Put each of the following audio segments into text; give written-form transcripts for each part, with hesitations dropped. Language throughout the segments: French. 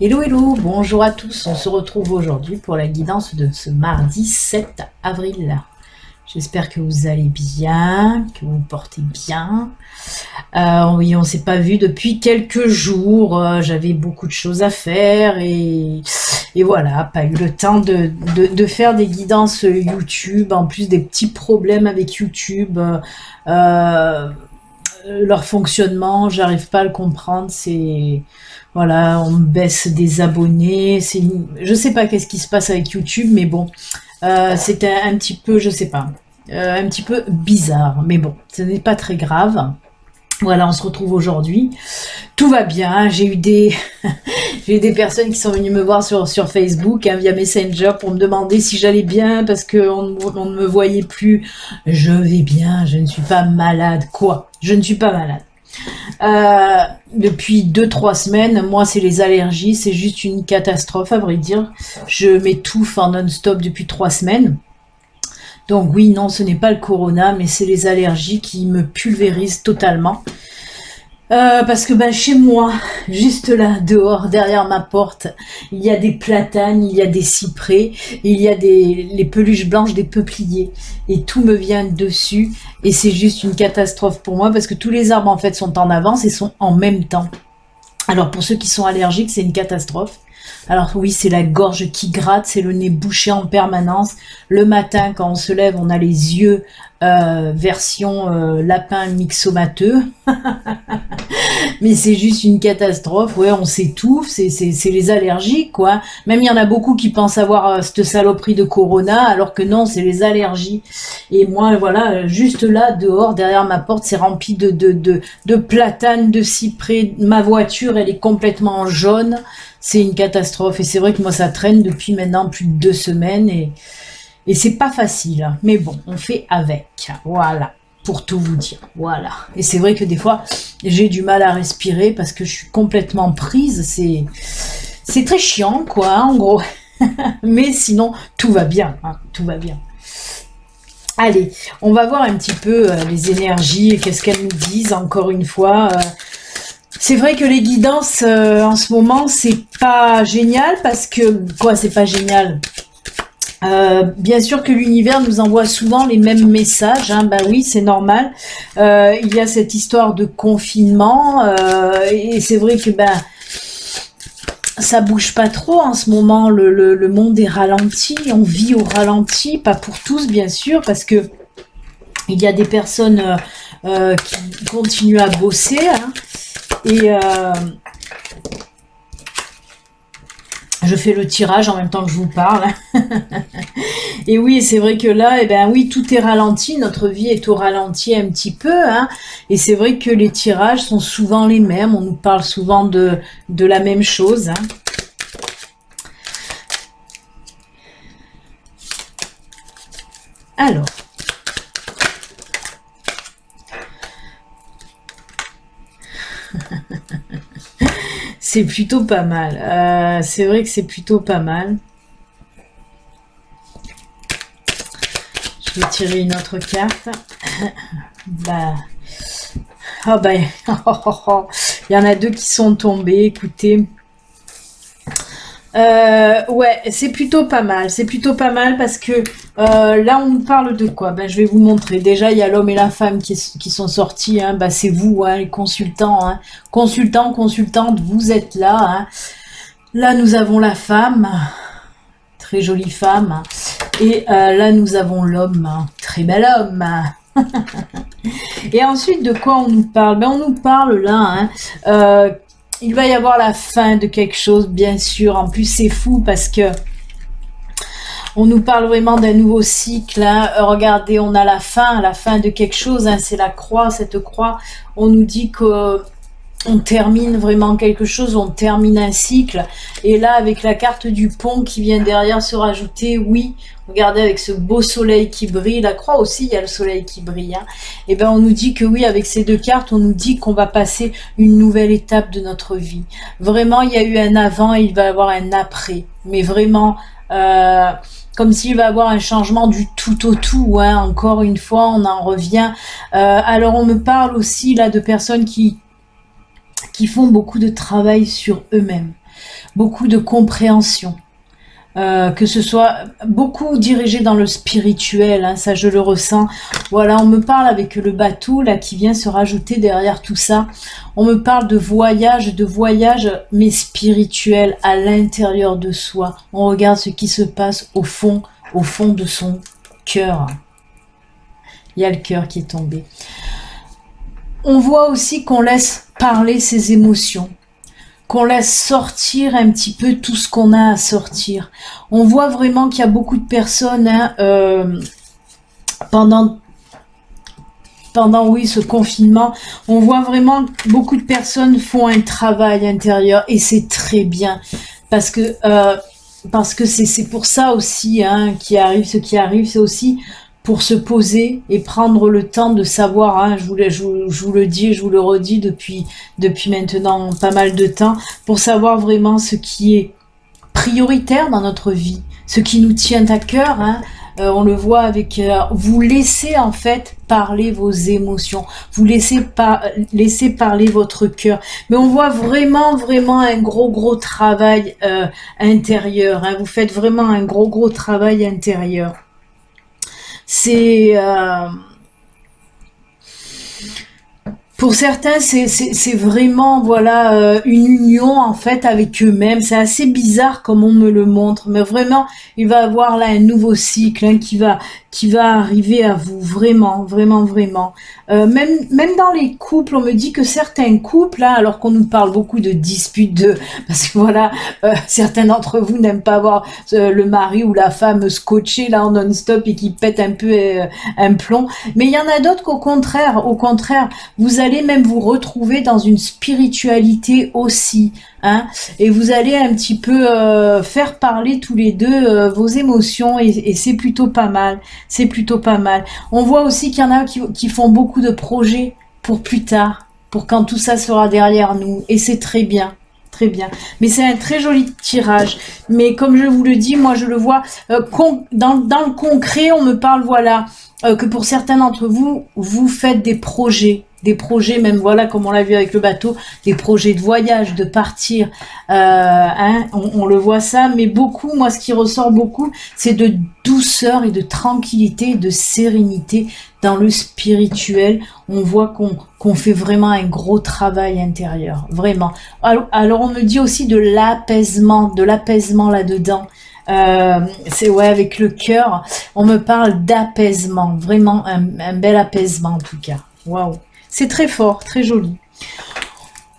Hello, hello, bonjour à tous. On se retrouve aujourd'hui pour la guidance de ce mardi 7 avril. J'espère que vous allez bien, que vous vous portez bien. Oui, on ne s'est pas vu depuis quelques jours. J'avais beaucoup de choses à faire et voilà, pas eu le temps de faire des guidances YouTube. En plus des petits problèmes avec YouTube. Leur fonctionnement, j'arrive pas à le comprendre. C'est voilà, on baisse des abonnés. Je sais pas qu'est-ce qui se passe avec YouTube, mais bon, c'est un petit peu, je sais pas, un petit peu bizarre. Mais bon, ce n'est pas très grave. Voilà, on se retrouve aujourd'hui. Tout va bien. J'ai eu des, j'ai eu des personnes qui sont venues me voir sur Facebook, hein, via Messenger, pour me demander si j'allais bien parce on ne me voyait plus. Je vais bien, je ne suis pas malade. Quoi? Je ne suis pas malade. Depuis 2-3 semaines, moi c'est les allergies, c'est juste une catastrophe à vrai dire. Je m'étouffe en non-stop depuis 3 semaines. Donc oui, non, ce n'est pas le corona, mais c'est les allergies qui me pulvérisent totalement. Parce que chez moi, juste là, dehors, derrière ma porte, il y a des platanes, il y a des cyprès, il y a les peluches blanches des peupliers. Et tout me vient dessus. Et c'est juste une catastrophe pour moi parce que tous les arbres en fait sont en avance et sont en même temps. Alors pour ceux qui sont allergiques, c'est une catastrophe. Alors oui, c'est la gorge qui gratte, c'est le nez bouché en permanence. Le matin, quand on se lève, on a les yeux version lapin myxomateux. Mais c'est juste une catastrophe, ouais, on s'étouffe, c'est les allergies, quoi. Même il y en a beaucoup qui pensent avoir cette saloperie de Corona, alors que non, c'est les allergies. Et moi, voilà, juste là, dehors, derrière ma porte, c'est rempli de platanes, de cyprès. Ma voiture, elle est complètement jaune. C'est une catastrophe. Et c'est vrai que moi, ça traîne depuis maintenant plus de 2 semaines. Et c'est pas facile. Mais bon, on fait avec. Voilà. Pour tout vous dire. Voilà. Et c'est vrai que des fois, j'ai du mal à respirer parce que je suis complètement prise. C'est très chiant, quoi, hein, en gros. Mais sinon, tout va bien. Hein, tout va bien. Allez, on va voir un petit peu les énergies et qu'est-ce qu'elles nous disent, encore une fois. C'est vrai que les guidances, en ce moment, c'est pas génial parce que... Quoi, c'est pas génial? Bien sûr que l'univers nous envoie souvent les mêmes messages, hein, bah oui, c'est normal. Il y a cette histoire de confinement, et c'est vrai que ça bouge pas trop en ce moment. Le monde est ralenti, on vit au ralenti, pas pour tous bien sûr, parce que il y a des personnes qui continuent à bosser, hein, et je fais le tirage en même temps que je vous parle. Et oui, c'est vrai que là, oui, tout est ralenti, notre vie est au ralenti un petit peu, hein, et c'est vrai que les tirages sont souvent les mêmes, on nous parle souvent de la même chose, hein. Alors, c'est plutôt pas mal, c'est vrai que c'est plutôt pas mal. Je vais tirer une autre carte. Oh il y en a deux qui sont tombés, écoutez. Ouais, c'est plutôt pas mal. C'est plutôt pas mal parce que là, on nous parle de quoi? Je vais vous montrer. Déjà, il y a l'homme et la femme qui sont sortis. Hein. C'est vous, hein, les consultants. Hein. Consultants, consultantes, vous êtes là. Hein. Là, nous avons la femme. Très jolie femme. Et là, nous avons l'homme. Très bel homme. Et ensuite, de quoi on nous parle? On nous parle là, hein, il va y avoir la fin de quelque chose, bien sûr. En plus, c'est fou parce que on nous parle vraiment d'un nouveau cycle. Hein. Regardez, on a la fin de quelque chose. Hein. C'est la croix, cette croix. On nous dit que on termine vraiment quelque chose, on termine un cycle. Et là, avec la carte du pont qui vient derrière se rajouter, oui, regardez avec ce beau soleil qui brille, la croix aussi, il y a le soleil qui brille. Hein. Et on nous dit que oui, avec ces deux cartes, on nous dit qu'on va passer une nouvelle étape de notre vie. Vraiment, il y a eu un avant et il va y avoir un après. Mais vraiment... comme s'il va y avoir un changement du tout au tout, hein. Encore une fois, on en revient. Alors, on me parle aussi là de personnes qui font beaucoup de travail sur eux-mêmes. beaucoup de compréhension. Que ce soit beaucoup dirigé dans le spirituel, hein, ça je le ressens. Voilà, on me parle avec le bateau là qui vient se rajouter derrière tout ça. On me parle de voyage, mais spirituel à l'intérieur de soi. On regarde ce qui se passe au fond de son cœur. Il y a le cœur qui est tombé. On voit aussi qu'on laisse parler ses émotions, qu'on laisse sortir un petit peu tout ce qu'on a à sortir. On voit vraiment qu'il y a beaucoup de personnes pendant oui ce confinement, on voit vraiment beaucoup de personnes font un travail intérieur et c'est très bien parce que c'est pour ça aussi hein, ce qui arrive, c'est aussi pour se poser et prendre le temps de savoir, hein, je vous le dis et je vous le redis depuis maintenant pas mal de temps, pour savoir vraiment ce qui est prioritaire dans notre vie, ce qui nous tient à cœur, hein. On le voit avec, vous laissez en fait parler vos émotions, vous laissez parler votre cœur, mais on voit vraiment un gros travail intérieur, hein. Vous faites vraiment un gros travail intérieur. C'est pour certains, c'est vraiment voilà une union en fait avec eux-mêmes. C'est assez bizarre comme on me le montre, mais vraiment, il va y avoir là un nouveau cycle hein, qui va arriver à vous vraiment. Même dans les couples, on me dit que certains couples, là, alors qu'on nous parle beaucoup de disputes, parce que voilà, certains d'entre vous n'aiment pas voir le mari ou la femme scotché là en non-stop et qui pète un peu un plomb. Mais il y en a d'autres qu'au contraire, vous allez même vous retrouver dans une spiritualité aussi. Hein, et vous allez un petit peu faire parler tous les deux vos émotions et c'est plutôt pas mal. C'est plutôt pas mal. On voit aussi qu'il y en a qui font beaucoup de projets pour plus tard, pour quand tout ça sera derrière nous. Et c'est très bien. Très bien. Mais c'est un très joli tirage. Mais comme je vous le dis, moi je le vois dans le concret, on me parle voilà que pour certains d'entre vous, vous faites des projets même voilà comme on l'a vu avec le bateau, des projets de voyage, de partir, hein, on le voit ça, mais beaucoup, moi ce qui ressort beaucoup, c'est de douceur et de tranquillité, et de sérénité dans le spirituel. On voit qu'on fait vraiment un gros travail intérieur, vraiment. Alors on me dit aussi de l'apaisement là-dedans. C'est ouais avec le cœur, on me parle d'apaisement, vraiment un bel apaisement en tout cas. Waouh. C'est très fort, très joli.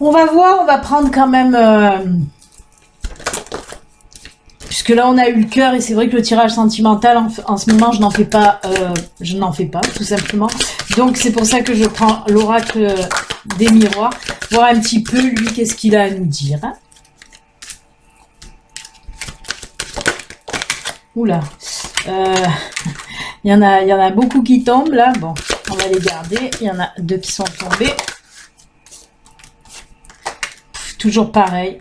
On va voir, on va prendre quand même... puisque là, on a eu le cœur et c'est vrai que le tirage sentimental, en ce moment, je n'en fais pas, tout simplement. Donc, c'est pour ça que je prends l'oracle des miroirs, voir un petit peu, lui, qu'est-ce qu'il a à nous dire. Hein. Oula. Il y en a beaucoup qui tombent, là. Bon. On va les garder. Il y en a 2 qui sont tombés. Toujours pareil.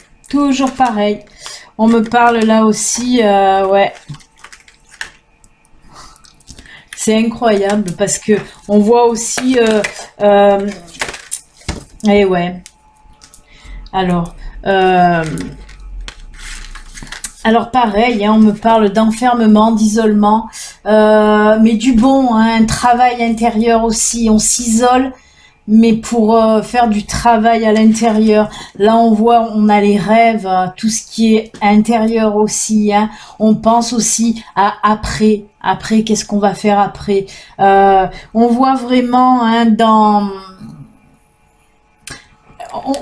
On me parle là aussi. Ouais. C'est incroyable parce que on voit aussi. Et ouais. Alors pareil, hein, on me parle d'enfermement, d'isolement, mais du bon, hein, un travail intérieur aussi. On s'isole, mais pour faire du travail à l'intérieur. Là, on voit, on a les rêves, tout ce qui est intérieur aussi. Hein. On pense aussi à après. Après, qu'est-ce qu'on va faire après? On voit vraiment hein,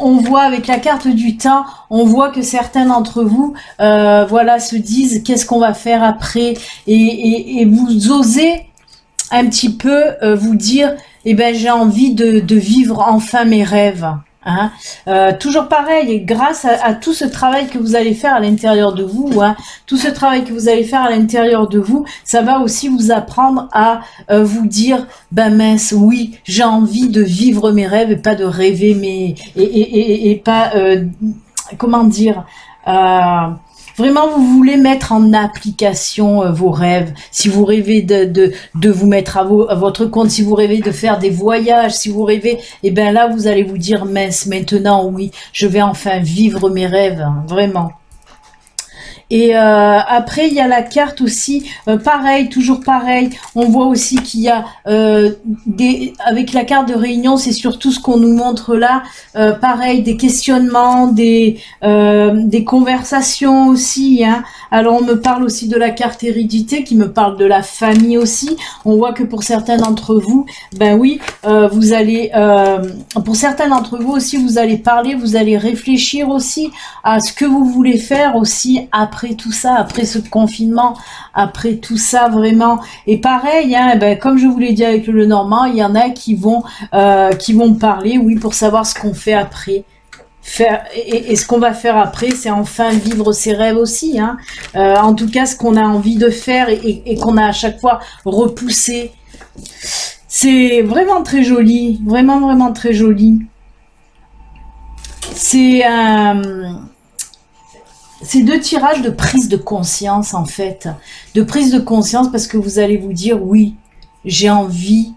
on voit avec la carte du temps, on voit que certains d'entre vous, voilà, se disent qu'est-ce qu'on va faire après, et vous osez un petit peu vous dire, eh ben j'ai envie de vivre enfin mes rêves. Hein. Toujours pareil, et grâce à tout ce travail que vous allez faire à l'intérieur de vous, hein, tout ce travail que vous allez faire à l'intérieur de vous, ça va aussi vous apprendre à vous dire, ben mince, oui, j'ai envie de vivre mes rêves et pas de rêver et pas, comment dire, vraiment vous voulez mettre en application vos rêves, si vous rêvez de vous mettre à votre compte, si vous rêvez de faire des voyages, si vous rêvez, et bien là vous allez vous dire mince, maintenant oui, je vais enfin vivre mes rêves, hein, vraiment. Et après, il y a la carte aussi, pareil, toujours pareil. On voit aussi qu'il y a avec la carte de réunion, c'est surtout ce qu'on nous montre là. Pareil, des questionnements, des conversations aussi. Hein. Alors, on me parle aussi de la carte hérédité, qui me parle de la famille aussi. On voit que pour certains d'entre vous, ben oui, vous allez, pour certains d'entre vous aussi, vous allez parler, vous allez réfléchir aussi à ce que vous voulez faire aussi après tout ça, après ce confinement, après tout ça vraiment. Et pareil, hein, ben, comme je vous l'ai dit avec le Lenormand, il y en a qui vont parler, oui, pour savoir ce qu'on fait après. Et ce qu'on va faire après, c'est enfin vivre ses rêves aussi. Hein. En tout cas, ce qu'on a envie de faire et qu'on a à chaque fois repoussé. C'est vraiment très joli, vraiment, vraiment très joli. C'est deux tirages de prise de conscience en fait, de prise de conscience parce que vous allez vous dire oui, j'ai envie,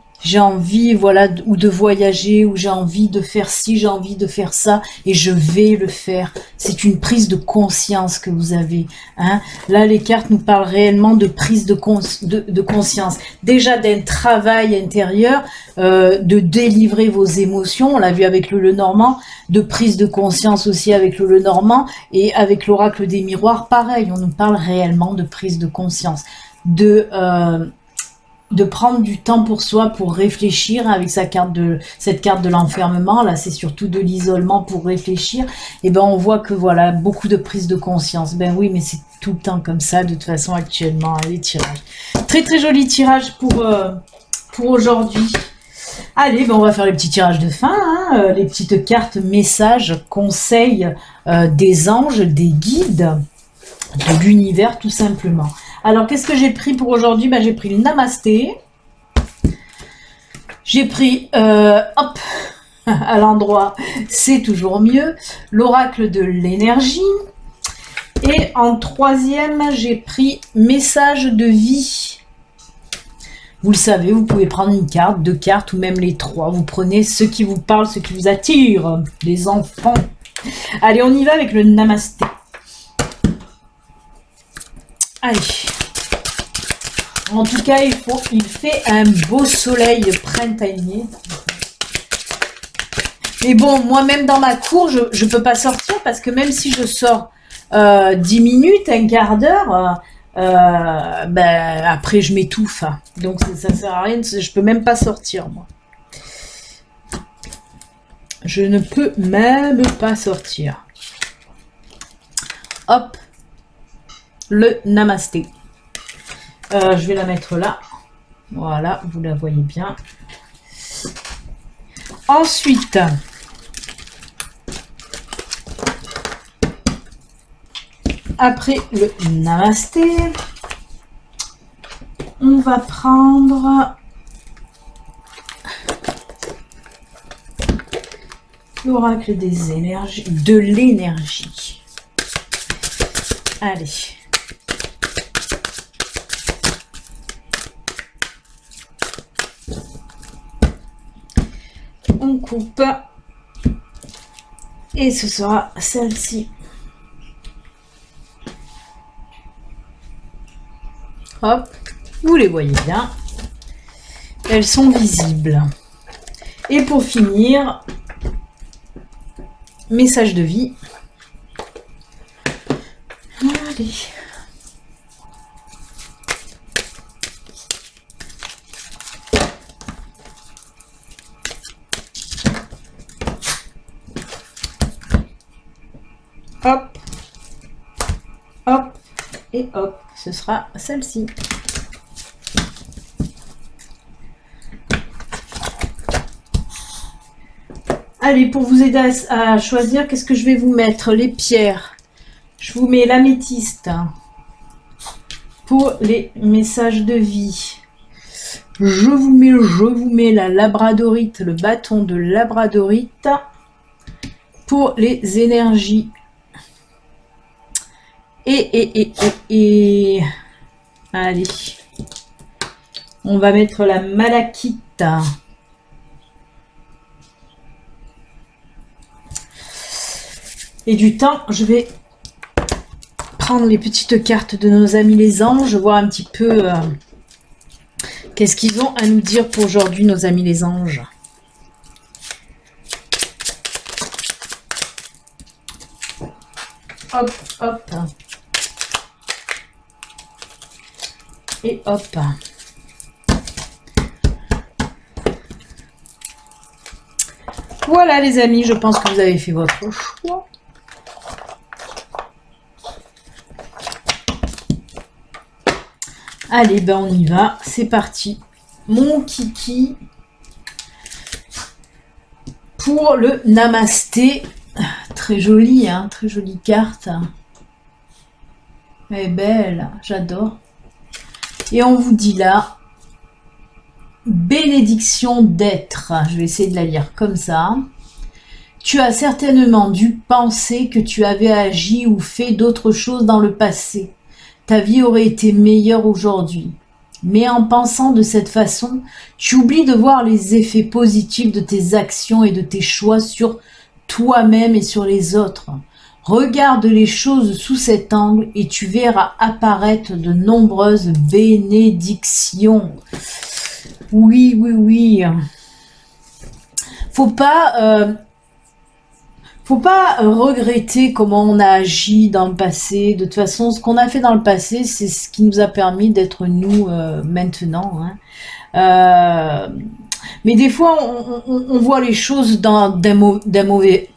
voilà, ou de voyager, ou j'ai envie de faire ci, j'ai envie de faire ça, et je vais le faire. C'est une prise de conscience que vous avez. Hein. Là, les cartes nous parlent réellement de prise de conscience. Déjà d'un travail intérieur, de délivrer vos émotions, on l'a vu avec le Lenormand, de prise de conscience aussi avec le Lenormand, et avec l'oracle des miroirs, pareil, on nous parle réellement de prise de conscience, de prendre du temps pour soi, pour réfléchir avec cette carte de l'enfermement. Là, c'est surtout de l'isolement pour réfléchir. Et ben, on voit que voilà, beaucoup de prise de conscience. Ben oui, mais c'est tout le temps comme ça, de toute façon, actuellement, les tirages. Très, très joli tirage pour aujourd'hui. Allez, ben on va faire les petits tirages de fin, hein, les petites cartes, messages, conseils des anges, des guides, de l'univers, tout simplement. Alors, qu'est-ce que j'ai pris pour aujourd'hui? Ben, j'ai pris le Namasté. J'ai pris, hop, à l'endroit, c'est toujours mieux, l'oracle de l'énergie. Et en troisième, j'ai pris message de vie. Vous le savez, vous pouvez prendre une carte, deux cartes ou même les trois. Vous prenez ce qui vous parle, ce qui vous attire, les enfants. Allez, on y va avec le Namasté. Allez. En tout cas, il fait un beau soleil printanier. Mais bon, moi-même dans ma cour, je ne peux pas sortir parce que même si je sors 10 minutes, un quart d'heure, ben, après je m'étouffe. Donc ça ne sert à rien, je ne peux même pas sortir, moi. Je ne peux même pas sortir. Hop, le Namasté. Je vais la mettre là. Voilà, vous la voyez bien. Ensuite, après le Namasté, on va prendre l'oracle des énergies, de l'énergie. Allez. On coupe et ce sera celle-ci. Hop, vous les voyez bien, elles sont visibles. Et pour finir, message de vie. Allez. Hop, hop, et hop, ce sera celle-ci. Allez, pour vous aider à choisir, qu'est-ce que je vais vous mettre? Les pierres. Je vous mets l'améthyste pour les messages de vie. Je vous mets la labradorite, le bâton de labradorite pour les énergies. Et allez, on va mettre la malachite. Et du temps, je vais prendre les petites cartes de nos amis les anges, voir un petit peu qu'est-ce qu'ils ont à nous dire pour aujourd'hui, nos amis les anges. Hop, hop. Et hop. Voilà les amis, je pense que vous avez fait votre choix. Allez, ben on y va, c'est parti. Mon kiki pour le namasté. Très jolie, hein, très jolie carte. Elle est belle, j'adore. Et on vous dit là, bénédiction d'être. Je vais essayer de la lire comme ça. Tu as certainement dû penser que tu avais agi ou fait d'autres choses dans le passé. Ta vie aurait été meilleure aujourd'hui. Mais en pensant de cette façon, tu oublies de voir les effets positifs de tes actions et de tes choix sur toi-même et sur les autres. Regarde les choses sous cet angle et tu verras apparaître de nombreuses bénédictions. Oui, oui, oui. Faut pas regretter comment on a agi dans le passé. De toute façon, ce qu'on a fait dans le passé, c'est ce qui nous a permis d'être nous maintenant. Hein. Mais des fois, on voit les choses d'un mauvais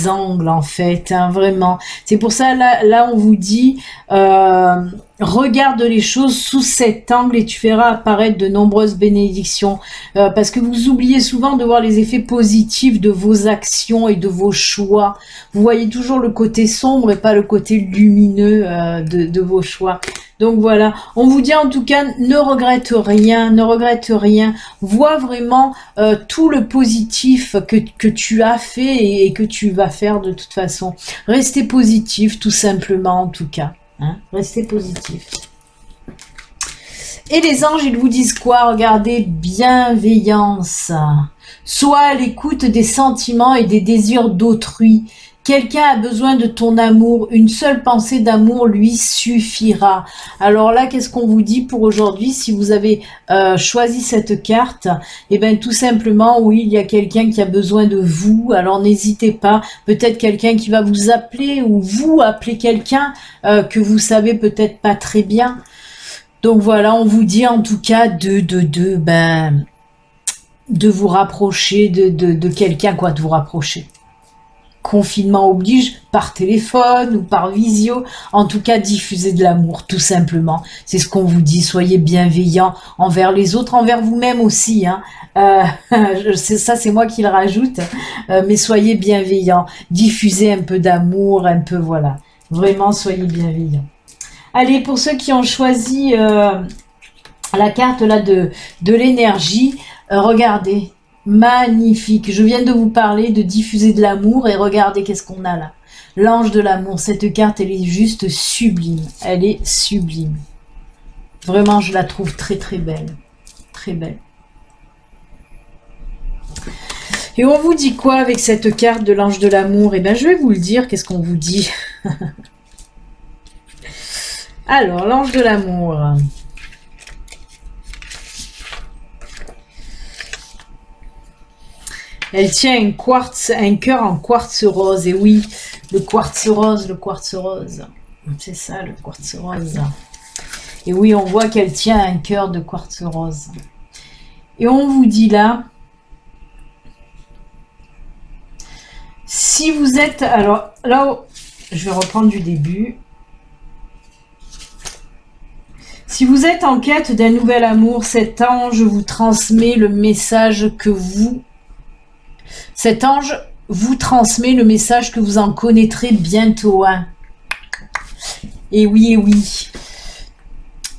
angle, en fait, hein, vraiment. C'est pour ça, là, on vous dit, regarde les choses sous cet angle et tu verras apparaître de nombreuses bénédictions. Parce que vous oubliez souvent de voir les effets positifs de vos actions et de vos choix. Vous voyez toujours le côté sombre et pas le côté lumineux de vos choix. Donc voilà, on vous dit en tout cas, ne regrette rien, ne regrette rien. Vois vraiment tout le positif que tu as fait et que tu vas faire de toute façon. Restez positif, tout simplement en tout cas. Hein, restez positif. Et les anges, ils vous disent quoi? Regardez, bienveillance. Sois à l'écoute des sentiments et des désirs d'autrui. Quelqu'un a besoin de ton amour. Une seule pensée d'amour lui suffira. Alors là, qu'est-ce qu'on vous dit pour aujourd'hui? Si vous avez choisi cette carte, eh bien tout simplement, oui, il y a quelqu'un qui a besoin de vous. Alors n'hésitez pas. Peut-être quelqu'un qui va vous appeler ou vous appeler quelqu'un que vous savez peut-être pas très bien. Donc voilà, on vous dit en tout cas de vous rapprocher de quelqu'un, quoi, de vous rapprocher. Confinement oblige, par téléphone ou par visio, en tout cas diffusez de l'amour, tout simplement. C'est ce qu'on vous dit, soyez bienveillants envers les autres, envers vous-même aussi. Hein. Ça, c'est moi qui le rajoute, mais soyez bienveillants, diffusez un peu d'amour, un peu, voilà. Vraiment, soyez bienveillants. Allez, pour ceux qui ont choisi la carte là de l'énergie, regardez. Magnifique. Je viens de vous parler de diffuser de l'amour et regardez qu'est-ce qu'on a là. L'ange de l'amour. Cette carte, elle est juste sublime. Elle est sublime. Vraiment, je la trouve très très belle. Très belle. Et on vous dit quoi avec cette carte de l'ange de l'amour? Eh bien, je vais vous le dire. Qu'est-ce qu'on vous dit? Alors, l'ange de l'amour. Elle tient un cœur en quartz rose. Et oui, le quartz rose, le quartz rose. C'est ça, le quartz rose. Et oui, on voit qu'elle tient un cœur de quartz rose. Et on vous dit là, si vous êtes... Alors, là, je vais reprendre du début. Si vous êtes en quête d'un nouvel amour, cet ange vous transmet le message que vous... Cet ange vous transmet le message que vous en connaîtrez bientôt. Hein. Et oui, et oui.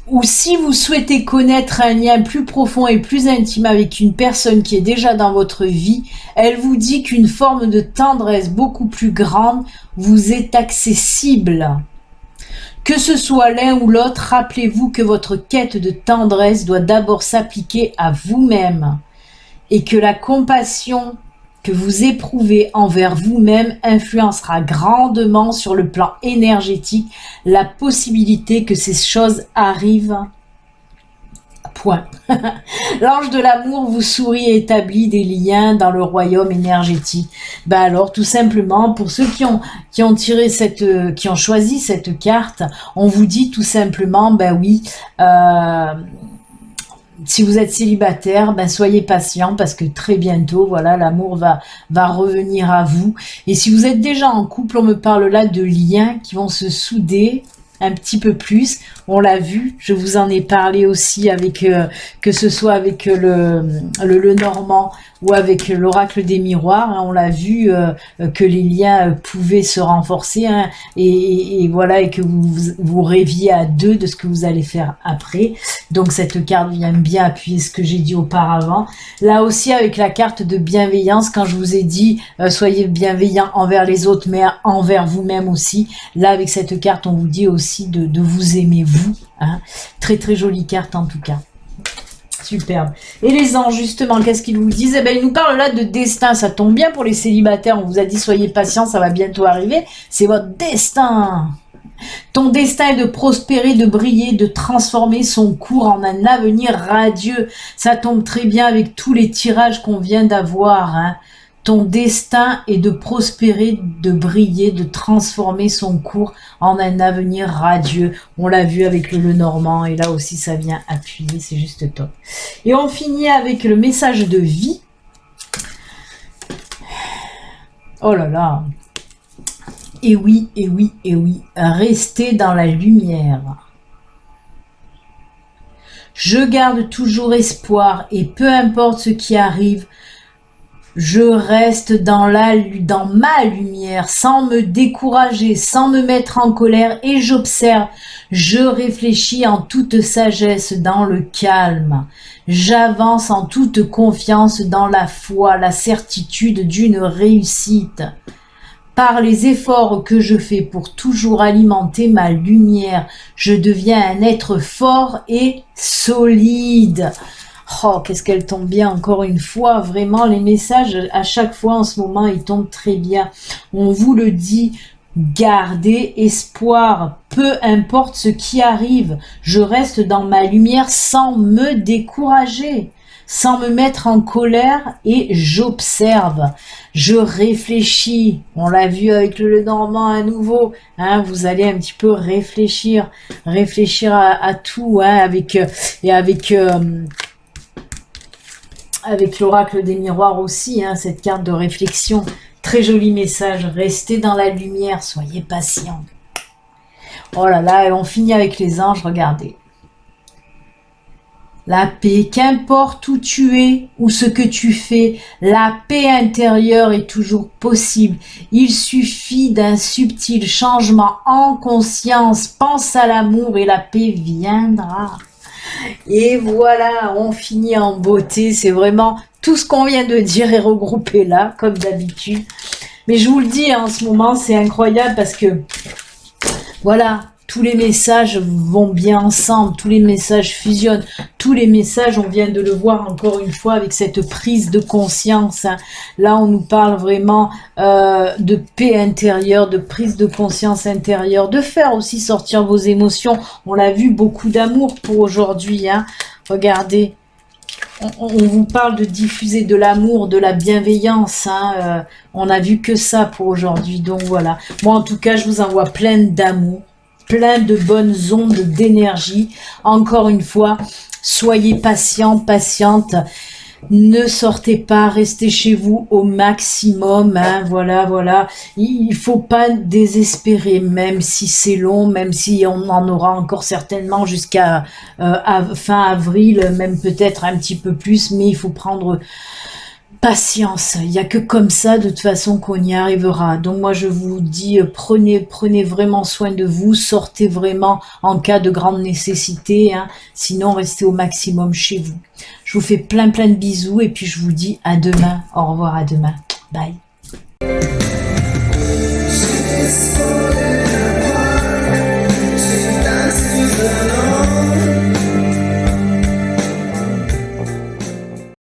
Ou si vous souhaitez connaître un lien plus profond et plus intime avec une personne qui est déjà dans votre vie, elle vous dit qu'une forme de tendresse beaucoup plus grande vous est accessible. Que ce soit l'un ou l'autre, rappelez-vous que votre quête de tendresse doit d'abord s'appliquer à vous-même et que la compassion que vous éprouvez envers vous-même influencera grandement sur le plan énergétique la possibilité que ces choses arrivent. Point. L'ange de l'amour vous sourit et établit des liens dans le royaume énergétique. Ben alors, tout simplement, pour ceux qui ont tiré qui ont choisi cette carte, on vous dit tout simplement, ben oui, si vous êtes célibataire, ben soyez patient parce que très bientôt, voilà, l'amour va revenir à vous. Et si vous êtes déjà en couple, on me parle là de liens qui vont se souder un petit peu plus. On l'a vu, je vous en ai parlé aussi avec, que ce soit avec le Normand ou avec l'oracle des miroirs, hein, on l'a vu que les liens pouvaient se renforcer, hein, et voilà, et que vous rêviez à deux de ce que vous allez faire après. Donc cette carte vient bien appuyer ce que j'ai dit auparavant. Là aussi avec la carte de bienveillance, quand je vous ai dit soyez bienveillants envers les autres mais envers vous-même aussi, là avec cette carte on vous dit aussi de vous aimer vous, hein. Très très jolie carte en tout cas. Superbe. Et les anges, justement, qu'est-ce qu'ils vous disent? Eh ben, ils nous parlent là de destin. Ça tombe bien pour les célibataires. On vous a dit, soyez patients, ça va bientôt arriver. C'est votre destin. Ton destin est de prospérer, de briller, de transformer son cours en un avenir radieux. Ça tombe très bien avec tous les tirages qu'on vient d'avoir, hein. Ton destin est de prospérer, de briller, de transformer son cours en un avenir radieux. On l'a vu avec le Normand et là aussi ça vient appuyer, c'est juste top. Et on finit avec le message de vie. Oh là là. Et oui, et oui, et oui. Restez dans la lumière. Je garde toujours espoir et peu importe ce qui arrive, je reste dans ma lumière, sans me décourager, sans me mettre en colère, et j'observe, je réfléchis en toute sagesse dans le calme. J'avance en toute confiance dans la foi, la certitude d'une réussite. Par les efforts que je fais pour toujours alimenter ma lumière, je deviens un être fort et solide. Oh, qu'est-ce qu'elle tombe bien encore une fois. Vraiment, les messages, à chaque fois en ce moment, ils tombent très bien. On vous le dit, gardez espoir. Peu importe ce qui arrive, je reste dans ma lumière sans me décourager, sans me mettre en colère et j'observe. Je réfléchis. On l'a vu avec le Normand à nouveau. Hein, vous allez un petit peu réfléchir à tout, hein, avec l'oracle des miroirs aussi, hein, cette carte de réflexion. Très joli message. Restez dans la lumière, soyez patient. Oh là là, et on finit avec les anges, regardez. La paix, qu'importe où tu es ou ce que tu fais, la paix intérieure est toujours possible. Il suffit d'un subtil changement en conscience. Pense à l'amour et la paix viendra. Et voilà, on finit en beauté. C'est vraiment tout ce qu'on vient de dire est regroupé là, comme d'habitude. Mais je vous le dis, en ce moment, c'est incroyable parce que, voilà, tous les messages vont bien ensemble, tous les messages fusionnent, tous les messages, on vient de le voir encore une fois avec cette prise de conscience, hein. Là, on nous parle vraiment de paix intérieure, de prise de conscience intérieure, de faire aussi sortir vos émotions. On l'a vu, beaucoup d'amour pour aujourd'hui, hein. Regardez, on vous parle de diffuser de l'amour, de la bienveillance, hein. On a vu que ça pour aujourd'hui, donc voilà. Moi, en tout cas, je vous envoie plein d'amour, plein de bonnes ondes d'énergie. Encore une fois, soyez patients, patientes. Ne sortez pas, restez chez vous au maximum, hein, voilà, voilà. Il faut pas désespérer, même si c'est long, même si on en aura encore certainement jusqu'à fin avril, même peut-être un petit peu plus, mais il faut prendre patience. Il n'y a que comme ça, de toute façon, qu'on y arrivera. Donc moi, je vous dis, prenez vraiment soin de vous, sortez vraiment en cas de grande nécessité, hein. Sinon, restez au maximum chez vous. Je vous fais plein de bisous et puis je vous dis à demain. Au revoir, à demain. Bye.